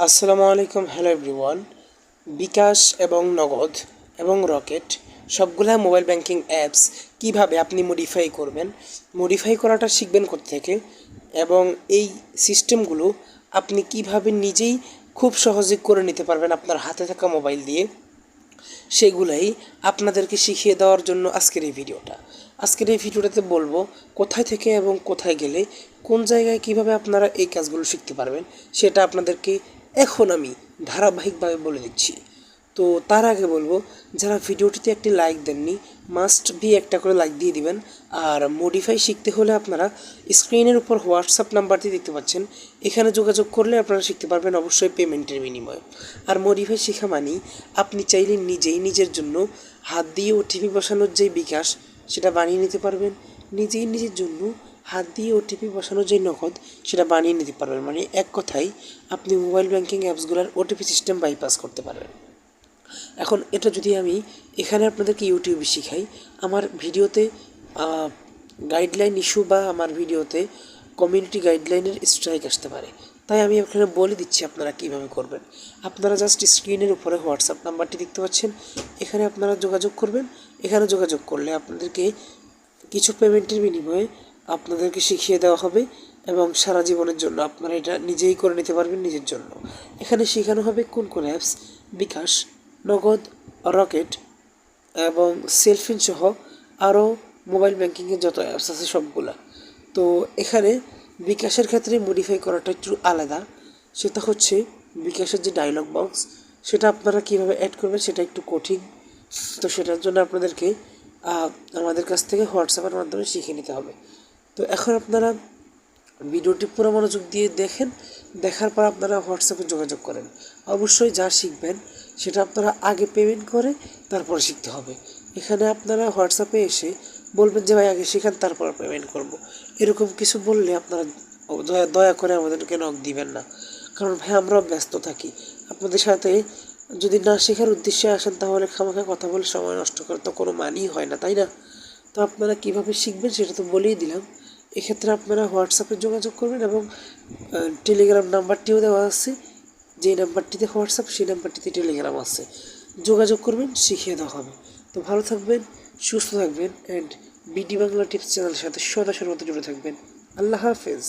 আসসালামু আলাইকুম, hello everyone. বিকাশ এবং নগদ এবং রকেট সবগুলা মোবাইল ব্যাংকিং অ্যাপস কিভাবে আপনি মডিফাই করবেন, মডিফাই করাটা শিখবেন কোত্থেকে, এবং এই সিস্টেমগুলো আপনি কিভাবে নিজেই খুব সহজে করে নিতে পারবেন আপনার হাতে থাকা মোবাইল দিয়ে, সেগুলাই আপনাদেরকে শিখিয়ে দেওয়ার জন্য আজকের এই ভিডিওটা। আজকের এই ভিডিওটাতে বলবো কোথায় থেকে এবং কোথায় গেলে কোন জায়গায় কিভাবে আপনারা এই কাজগুলো শিখতে পারবেন, সেটা আপনাদেরকে এখন আমি ধারাবাহিকভাবে বলে দিচ্ছি। তো তার আগে বলবো, যারা ভিডিওটিতে একটি লাইক দেননি, মাস্ট বি একটা করে লাইক দিয়ে দিবেন। আর মডিফাই শিখতে হলে আপনারা স্ক্রিনের উপর হোয়াটসঅ্যাপ নাম্বারটি দেখতে পাচ্ছেন, এখানে যোগাযোগ করলে আপনারা শিখতে পারবেন, অবশ্যই পেমেন্টের বিনিময়ে। আর মডিফাই শেখা মানেই আপনি চাইলে নিজেই নিজের জন্য হাত দিয়ে ওটিপি বসানোর যে বিকাশ, সেটা বানিয়ে নিতে পারবেন। নিজেই নিজের জন্য হাত দিয়ে ওটিপি বসানোর যে নগদ, সেটা বানিয়ে নিতে পারবেন। মানে এক কথায় আপনি মোবাইল ব্যাংকিং অ্যাপসগুলোর ওটিপি সিস্টেম বাইপাস করতে পারবেন। এখন এটা যদি আমি এখানে আপনাদেরকে ইউটিউবে শিখাই, আমার ভিডিওতে গাইডলাইন ইস্যু বা আমার ভিডিওতে কমিউনিটি গাইডলাইনের স্ট্রাইক আসতে পারে। তাই আমি এখানে বলে দিচ্ছি আপনারা কীভাবে করবেন। আপনারা জাস্ট স্ক্রিনের উপরে হোয়াটসঅ্যাপ নাম্বারটি দেখতে পাচ্ছেন, এখানে আপনারা যোগাযোগ করবেন। এখানে যোগাযোগ করলে আপনাদেরকে কিছু পেমেন্টের বিনিময়ে আপনাদেরকে শিখিয়ে দেওয়া হবে, এবং সারা জীবনের জন্য আপনারা এটা নিজেই করে নিতে পারবেন নিজের জন্য। এখানে শেখানো হবে কোন কোন অ্যাপস, বিকাশ, নগদ, রকেট এবং সেলফিন সহ আরও মোবাইল ব্যাংকিংয়ের যত অ্যাপস আছে সবগুলা। তো এখানে বিকাশের ক্ষেত্রে মডিফাই করাটা একটু আলাদা। সেটা হচ্ছে বিকাশের যে ডায়লগ বক্স, সেটা আপনারা কীভাবে অ্যাড করবেন সেটা একটু কঠিন। তো সেটার জন্য আপনাদেরকে আমাদের কাছ থেকে হোয়াটসঅ্যাপের মাধ্যমে শিখে নিতে হবে। তো এখন আপনারা ভিডিওটি পুরো মনোযোগ দিয়ে দেখেন, দেখার পর আপনারা হোয়াটসঅ্যাপে যোগাযোগ করেন। অবশ্যই যা শিখবেন সেটা আপনারা আগে পেমেন্ট করে তারপরে শিখতে হবে। এখানে আপনারা হোয়াটসঅ্যাপে এসে বলবেন যে ভাই আগে শেখান তারপর পেমেন্ট করব, এরকম কিছু বললে আপনারা দয়া করে আমাদেরকে নক দিবেন না। কারণ ভাই আমরাও ব্যস্ত থাকি, আপনাদের সাথে যদি না শেখার উদ্দেশ্যে আসেন তাহলে খামাখা কথা বলে সময় নষ্ট করার তো কোনো মানেই হয় না, তাই না? তো আপনারা কীভাবে শিখবেন সেটা তো বলেই দিলাম। এক্ষেত্রে আপনারা হোয়াটসঅ্যাপে যোগাযোগ করবেন, এবং টেলিগ্রাম নাম্বারটিও দেওয়া আছে। যে নাম্বারটিতে হোয়াটসঅ্যাপ সেই নাম্বারটিতে টেলিগ্রাম আছে, যোগাযোগ করবেন, শিখিয়ে দেওয়া হবে। তো ভালো থাকবেন, সুস্থ থাকবেন, অ্যান্ড বিডি বাংলা টিপস চ্যানেলের সাথে সদা সর্বদা জুড়ে থাকবেন। আল্লাহ হাফেজ।